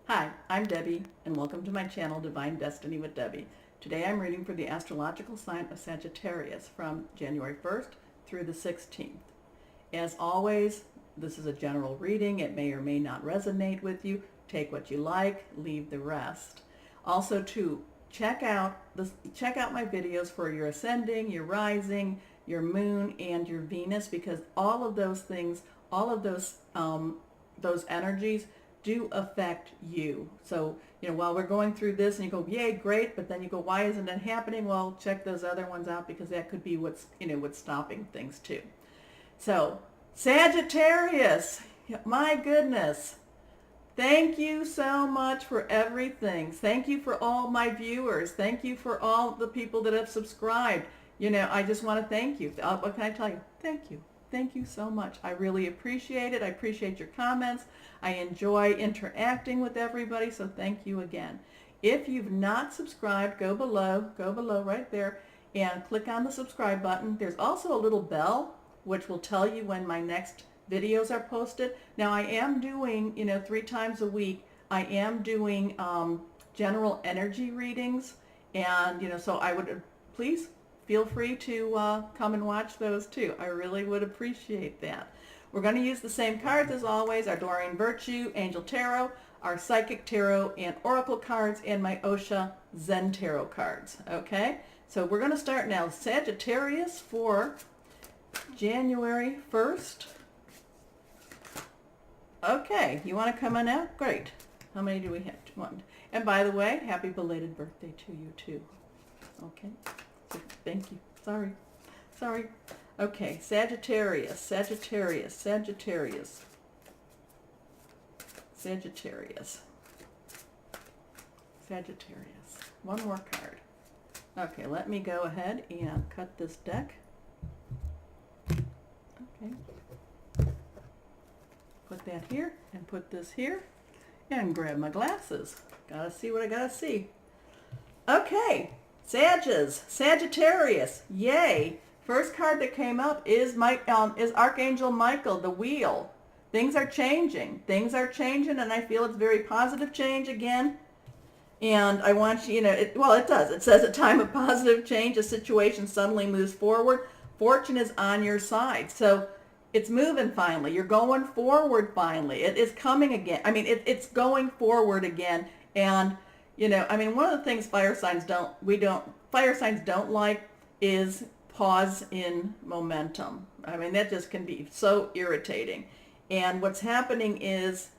Hi, I'm Debbie, and welcome to my channel, Divine Destiny with Debbie. Today I'm reading for the astrological sign of Sagittarius from January 1st through the 16th. As always, this is a general reading. It may or may not resonate with you. Take what you like, leave the rest. Also, to check out my videos for your ascending, your rising, your moon, and your Venus, because all of those things, all of those energies do affect you. So, while we're going through this and you go, yay, great, but then you go, why isn't it happening? Well, check those other ones out, because that could be what's stopping things too. So, Sagittarius, my goodness. Thank you so much for everything. Thank you for all my viewers. Thank you for all the people that have subscribed. I just want to thank you. What can I tell you? Thank you. Thank you so much. I really appreciate it. I appreciate your comments. I enjoy interacting with everybody, so thank you again. If you've not subscribed, go below right there and click on the subscribe button. There's also a little bell which will tell you when my next videos are posted. Now I am doing, 3 times a week, I am doing general energy readings, and so I would please feel free to come and watch those too. I really would appreciate that. We're going to use the same cards as always, our Doreen Virtue, Angel Tarot, our Psychic Tarot and Oracle cards, and my Osha Zen Tarot cards. Okay, so we're going to start now. Sagittarius for January 1st. Okay, you want to come on out? Great. How many do we have? 1. And by the way, happy belated birthday to you too. Okay. Thank you. Sorry. Okay, Sagittarius. One more card. Okay, let me go ahead and cut this deck. Okay. Put that here and put this here and grab my glasses. Gotta see what I gotta see. Okay. Sagittarius, yay! First card that came up is Archangel Michael, the wheel. Things are changing, and I feel it's very positive change again. And I want you, it does. It says a time of positive change, a situation suddenly moves forward. Fortune is on your side, so it's moving finally. You're going forward finally. It is coming again. It's going forward again, and one of the things fire signs don't like is pause in momentum. That just can be so irritating. And what's happening is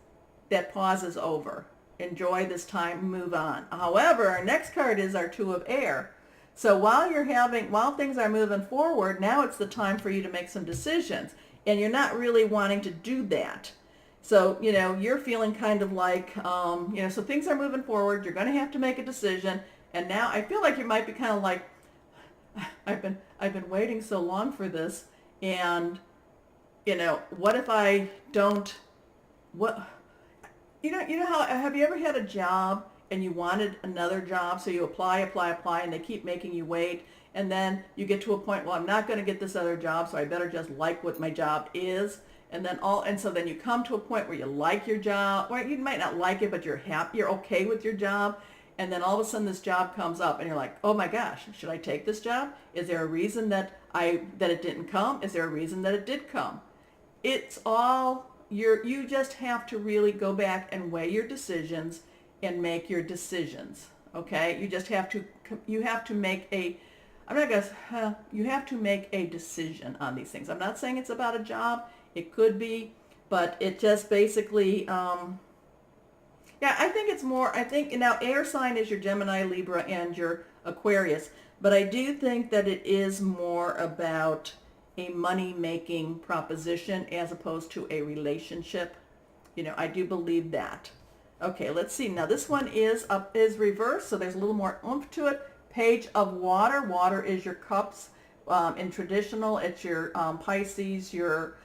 that pause is over. Enjoy this time, move on. However, our next card is our Two of Air. So while things are moving forward, now it's the time for you to make some decisions. And you're not really wanting to do that. So, you're feeling kind of like, so things are moving forward. You're going to have to make a decision. And now I feel like you might be kind of like, I've been waiting so long for this. And, what if I don't, how, have you ever had a job and you wanted another job? So you apply, and they keep making you wait. And then you get to a point, well, I'm not going to get this other job, so I better just like what my job is. So then you come to a point where you like your job, or you might not like it, but you're happy, you're okay with your job. And then all of a sudden this job comes up and you're like, oh my gosh, should I take this job? Is there a reason that it didn't come? Is there a reason that it did come? It's all, you just have to really go back and weigh your decisions and make your decisions. Okay. You have to make a decision on these things. I'm not saying it's about a job. It could be, but it just basically, I think now air sign is your Gemini, Libra, and your Aquarius, but I do think that it is more about a money-making proposition as opposed to a relationship. I do believe that. Okay, let's see. Now this one is reversed, so there's a little more oomph to it. Page of Water. Water is your cups. In traditional, it's your Pisces, your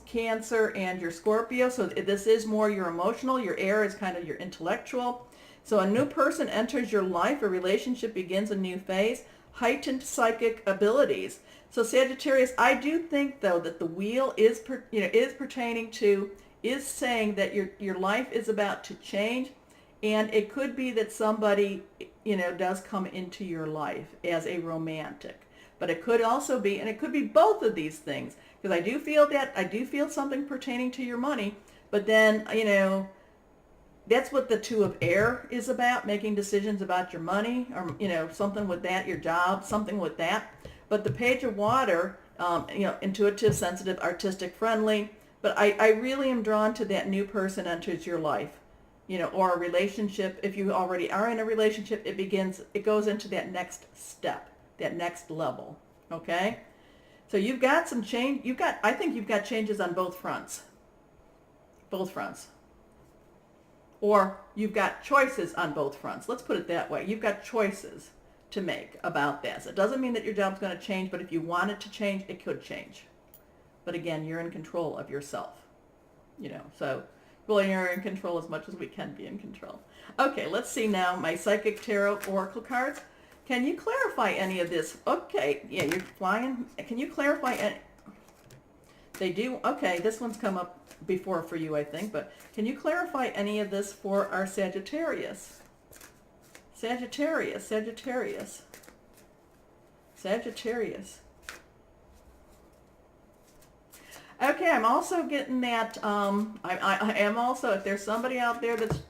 Cancer, and your Scorpio. So this is more your emotional. Your air is kind of your intellectual. So a new person enters your life. A relationship begins a new phase. Heightened psychic abilities. So Sagittarius, I do think though that the wheel is pertaining to is saying that your life is about to change, and it could be that somebody, does come into your life as a romantic. But it could also be, and it could be both of these things, because I do feel something pertaining to your money, but then, that's what the Two of Air is about, making decisions about your money, or, something with that, your job, something with that. But the Page of Water, intuitive, sensitive, artistic, friendly. But I really am drawn to that new person enters your life, or a relationship. If you already are in a relationship, it goes into that next step, that next level. Okay? So you've got some change. I think you've got changes on both fronts. Both fronts. Or you've got choices on both fronts. Let's put it that way. You've got choices to make about this. It doesn't mean that your job's going to change, but if you want it to change, it could change. But again, you're in control of yourself. So well, you're in control as much as we can be in control. Okay, let's see now my Psychic Tarot Oracle cards. Can you clarify any of this? Okay, yeah, you're flying. Can you clarify any? They do. Okay, this one's come up before for you, I think, but can you clarify any of this for our Sagittarius? Sagittarius, Sagittarius, Sagittarius. Okay, I'm also getting that, I am also, if there's somebody out there that's,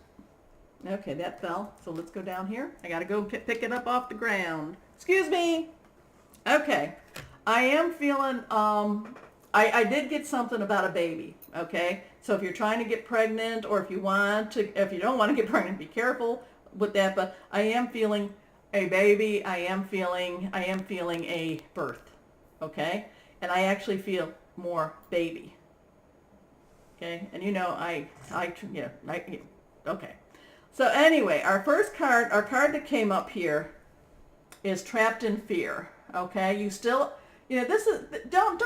okay, that fell, so let's go down here. I gotta go pick it up off the ground. Excuse me. Okay, I am feeling, I did get something about a baby, okay? So if you're trying to get pregnant, or if you don't want to get pregnant, be careful with that, but I am feeling a baby, I am feeling a birth, okay? And I actually feel more baby, okay? And okay. So anyway, our first card, our card that came up here is Trapped in Fear, okay? You still, this is, don't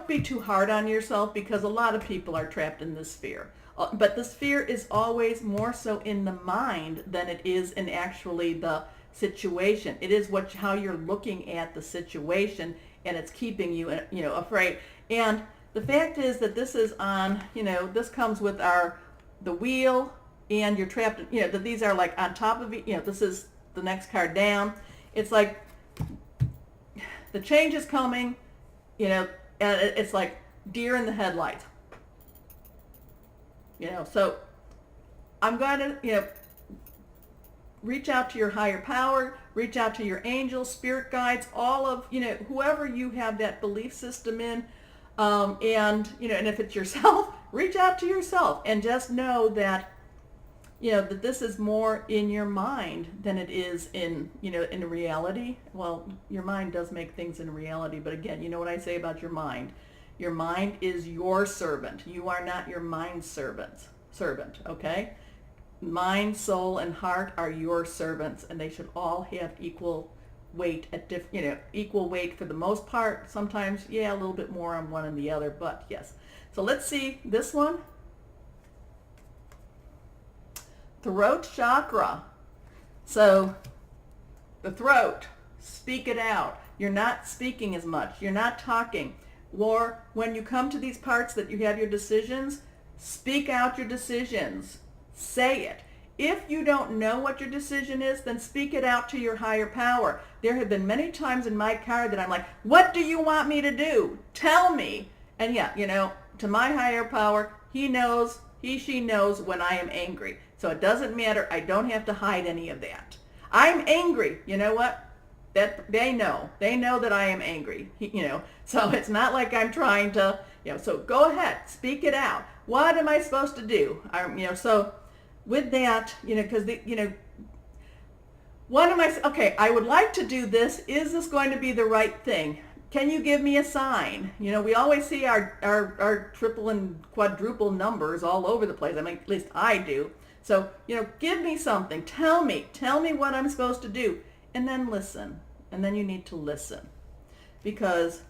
be too hard on yourself, because a lot of people are trapped in this fear. But this fear is always more so in the mind than it is in actually the situation. It is how you're looking at the situation, and it's keeping you, afraid. And the fact is that this is on, this comes with the wheel, and you're trapped, that these are like on top of it. This is the next card down. It's like the change is coming, and it's like deer in the headlights. So I'm going to, reach out to your higher power, reach out to your angels, spirit guides, all of, whoever you have that belief system in. And if it's yourself, reach out to yourself, and just know that, that this is more in your mind than it is in reality. Well, your mind does make things in reality, but again, you know what I say about your mind. Your mind is your servant. You are not your mind's servant, okay? Mind, soul, and heart are your servants, and they should all have equal weight equal weight for the most part. Sometimes, yeah, a little bit more on one and the other, but yes. So let's see this one. Throat chakra. So the throat, speak it out. You're not speaking as much. You're not talking. Or when you come to these parts that you have your decisions, speak out your decisions. Say it. If you don't know what your decision is, then speak it out to your higher power. There have been many times in my card that I'm like, what do you want me to do? Tell me. And yeah, to my higher power, she knows when I am angry. So it doesn't matter. I don't have to hide any of that. I'm angry. You know what? That they know that I am angry, so it's not like I'm trying to, so go ahead, speak it out. What am I supposed to do? So with that, because what am I, okay, I would like to do this. Is this going to be the right thing? Can you give me a sign? We always see our triple and quadruple numbers all over the place. I mean, at least I do. So, give me something. Tell me what I'm supposed to do. And then listen. And then you need to listen, because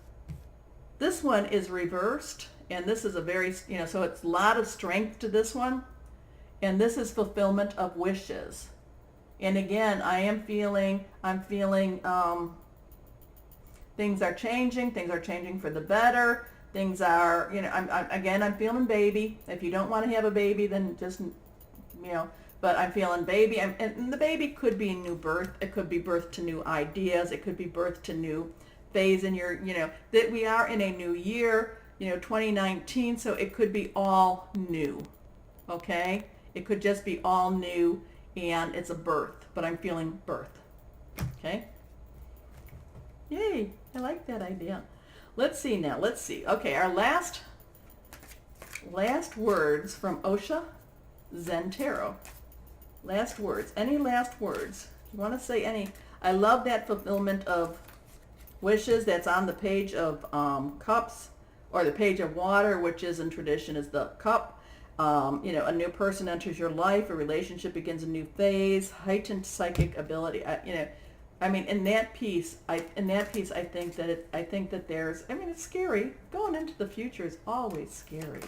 this one is reversed, and this is a very, so it's a lot of strength to this one, and this is fulfillment of wishes. And again, I'm feeling things are changing for the better. Things are, you know, I'm feeling baby. If you don't want to have a baby, then just, you know, but I'm feeling baby. And the baby could be new birth. It could be birth to new ideas. It could be birth to new phase in your, you know, that we are in a new year, you know, 2019. So it could be all new. Okay? It could just be all new and it's a birth, but I'm feeling birth. Okay? Yay, I like that idea. Let's see now, let's see. Okay, our last words from Osha Zen Tarot. Last words. Any last words? You want to say any? I love that fulfillment of wishes that's on the page of cups, or the page of water, which is in tradition is the cup. You know, a new person enters your life, a relationship begins a new phase, heightened psychic ability. You know, I mean, in that piece, I think that there's, I mean, it's scary. Going into the future is always scary,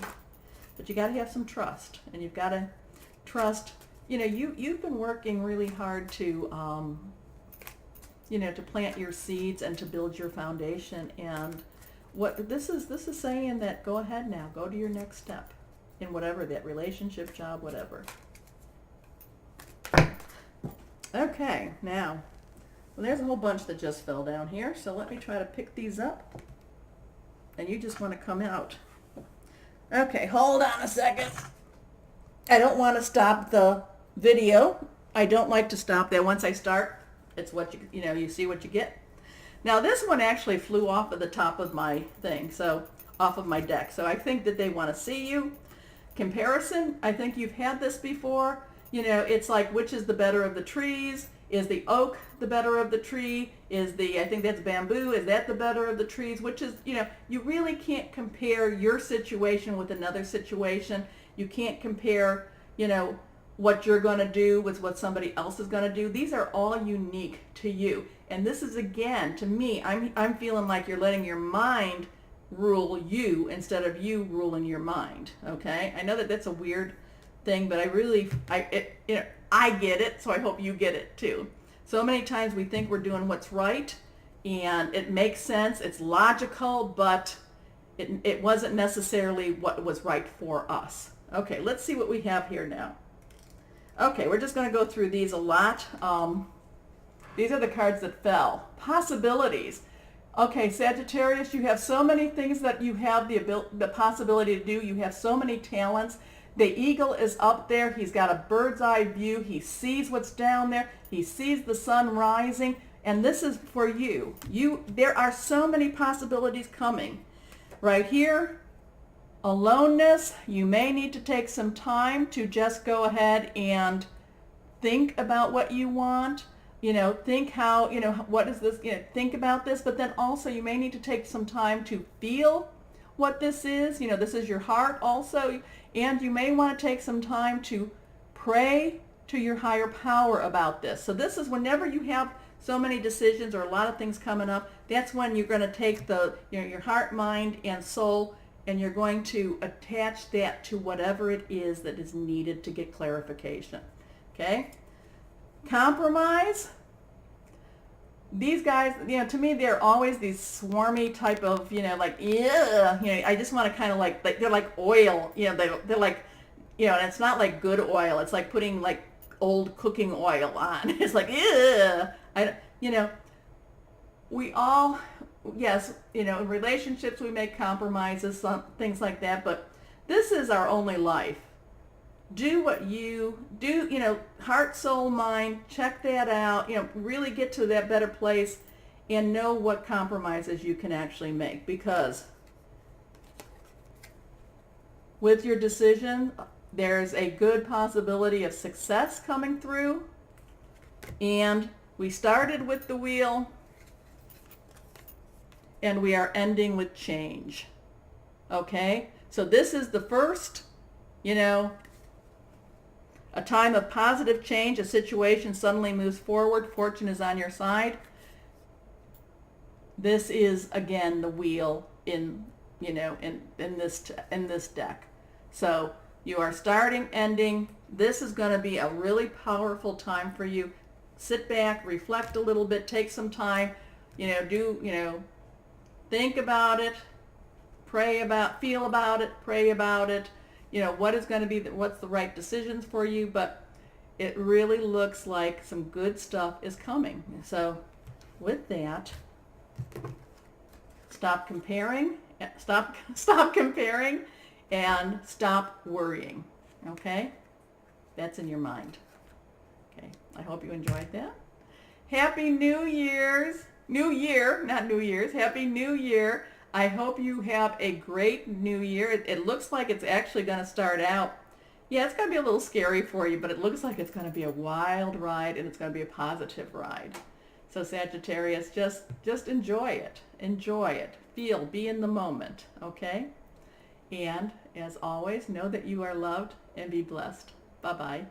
but you got to have some trust, and you've got to trust. You know, you've been working really hard to, you know, to plant your seeds and to build your foundation. And what this is saying that go ahead now, go to your next step in whatever that relationship, job, whatever. Okay, now. Well, there's a whole bunch that just fell down here, so let me try to pick these up. And you just want to come out. Okay, hold on a second. I don't want to stop the video. I don't like to stop that. Once I start, it's what you know, you see what you get. Now this one actually flew off of the top of my thing, so off of my deck. So I think that they want to see you. Comparison, I think you've had this before. You know, it's like, which is the better of the trees? Is the oak the better of the tree? Is the, I think that's bamboo, is that the better of the trees? Which is, you know, you really can't compare your situation with another situation. You can't compare, you know, what you're going to do with what somebody else is going to do. These are all unique to you. And this is, again, to me, I'm feeling like you're letting your mind rule you instead of you ruling your mind. Okay? I know that that's a weird thing, but you know, I get it, so I hope you get it too. So many times we think we're doing what's right, and it makes sense, it's logical, but it wasn't necessarily what was right for us. Okay, let's see what we have here now. Okay, we're just going to go through these a lot. These are the cards that fell. Possibilities. Okay, Sagittarius, you have so many things that you have the possibility to do. You have so many talents. The eagle is up there. He's got a bird's eye view. He sees what's down there. He sees the sun rising. And this is for you. There are so many possibilities coming. Right here, aloneness. You may need to take some time to just go ahead and think about what you want. You know, think how, you know, what is this, you know, think about this. But then also you may need to take some time to feel what this is. You know, this is your heart also. And you may want to take some time to pray to your higher power about this. So this is whenever you have so many decisions or a lot of things coming up, that's when you're going to take the, you know, your heart, mind, and soul, and you're going to attach that to whatever it is that is needed to get clarification. Okay? Compromise. These guys, you know, to me, they're always these swarmy type of, you know, like, yeah, you know, I just want to kind of like they're like oil, you know, they're like, you know, and it's not like good oil. It's like putting like old cooking oil on. It's like, yeah, you know, we all, yes, you know, in relationships we make compromises, some things like that, but this is our only life. Do what you do, you know, heart, soul, mind, check that out, you know, really get to that better place and know what compromises you can actually make, because with your decision, there's a good possibility of success coming through. And we started with the wheel and we are ending with change. Okay? So this is the first, you know, a time of positive change. A situation suddenly moves forward. Fortune is on your side. This is, again, the wheel in, you know, in this deck. So you are starting, ending. This is going to be a really powerful time for you. Sit back, reflect a little bit, take some time, you know, think about it, feel about it, pray about it, you know, what is going to be, what's the right decisions for you, but it really looks like some good stuff is coming. So with that, stop comparing, stop comparing, and stop worrying, okay? That's in your mind. Okay, I hope you enjoyed that. Happy New Year's, New Year, not New Year's, Happy New Year. I hope you have a great new year. It looks like it's actually going to start out, yeah, it's going to be a little scary for you, but it looks like it's going to be a wild ride, and it's going to be a positive ride. So Sagittarius, just enjoy it. Enjoy it. Feel, be in the moment, okay? And as always, know that you are loved and be blessed. Bye-bye.